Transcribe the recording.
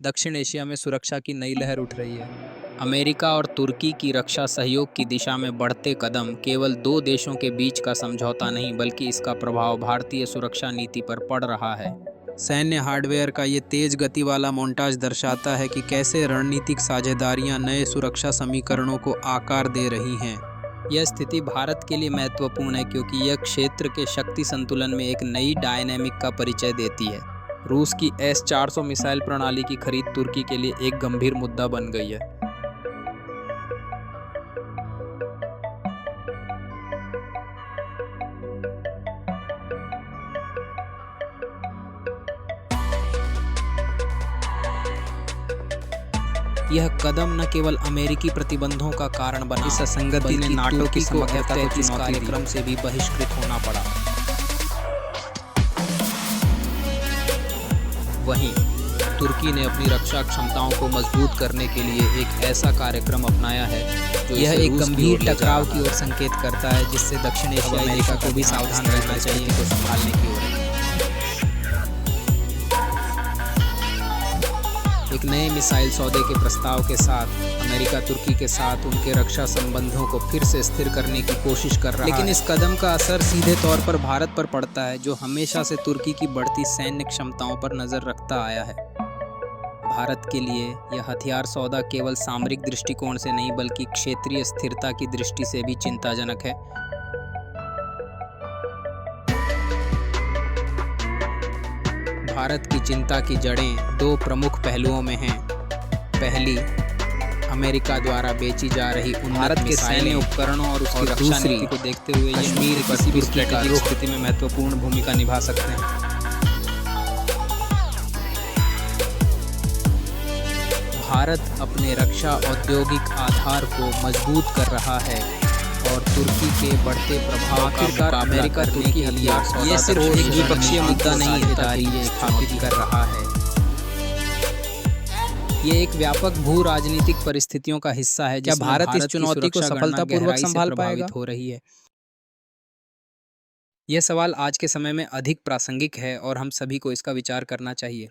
दक्षिण एशिया में सुरक्षा की नई लहर उठ रही है। अमेरिका और तुर्की की रक्षा सहयोग की दिशा में बढ़ते कदम केवल दो देशों के बीच का समझौता नहीं, बल्कि इसका प्रभाव भारतीय सुरक्षा नीति पर पड़ रहा है। सैन्य हार्डवेयर का ये तेज गति वाला मोन्टाज दर्शाता है कि कैसे रणनीतिक साझेदारियां नए सुरक्षा समीकरणों को आकार दे रही हैं। यह स्थिति भारत के लिए महत्वपूर्ण है क्योंकि यह क्षेत्र के शक्ति संतुलन में एक नई डायनेमिक का परिचय देती है। रूस की S-400 मिसाइल प्रणाली की खरीद तुर्की के लिए एक गंभीर मुद्दा बन गई है। यह कदम न केवल अमेरिकी प्रतिबंधों का कारण बना, इस असंगति ने नाटो की समग्रता को इस कार्यक्रम से भी बहिष्कृत होना पड़ा। वहीं तुर्की ने अपनी रक्षा क्षमताओं को मजबूत करने के लिए एक ऐसा कार्यक्रम अपनाया है जो यह एक गंभीर टकराव की ओर संकेत करता है, जिससे दक्षिण एशियाई अमेरिका को भी सावधान रहना चाहिए को संभालने की ओर। एक नए मिसाइल सौदे के प्रस्ताव के साथ अमेरिका तुर्की के साथ उनके रक्षा संबंधों को फिर से स्थिर करने की कोशिश कर रहा है। लेकिन इस कदम का असर सीधे तौर पर भारत पर पड़ता है, जो हमेशा से तुर्की की बढ़ती सैन्य क्षमताओं पर नजर रखता आया है। भारत के लिए यह हथियार सौदा केवल सामरिक दृष्टिकोण से नहीं, बल्कि क्षेत्रीय स्थिरता की दृष्टि से भी चिंताजनक है। भारत की चिंता की जड़ें दो प्रमुख पहलुओं में हैं। पहली, अमेरिका द्वारा बेची जा रही भारत के सैन्य उपकरणों और उसकी रक्षा नीति को देखते हुए कश्मीर किसी भी स्ट्रेटेजिक स्थिति में महत्वपूर्ण भूमिका निभा सकते हैं। भारत अपने रक्षा औद्योगिक आधार को मजबूत कर रहा है और तुर्की के बढ़ते प्रभाव का मुकाबला अमेरिका तुर्की हथियार सौदा, ये सिर्फ एक द्विपक्षीय मुद्दा नहीं है, ये स्थापित कर रहा है। ये एक व्यापक भू राजनीतिक परिस्थितियों का हिस्सा है। क्या भारत इस चुनौती को सफलतापूर्वक संभाल पाएगा? हो रही है। यह सवाल आज के समय में अधिक प्रासंगिक है और हम सभी को इसका विचार करना चाहिए।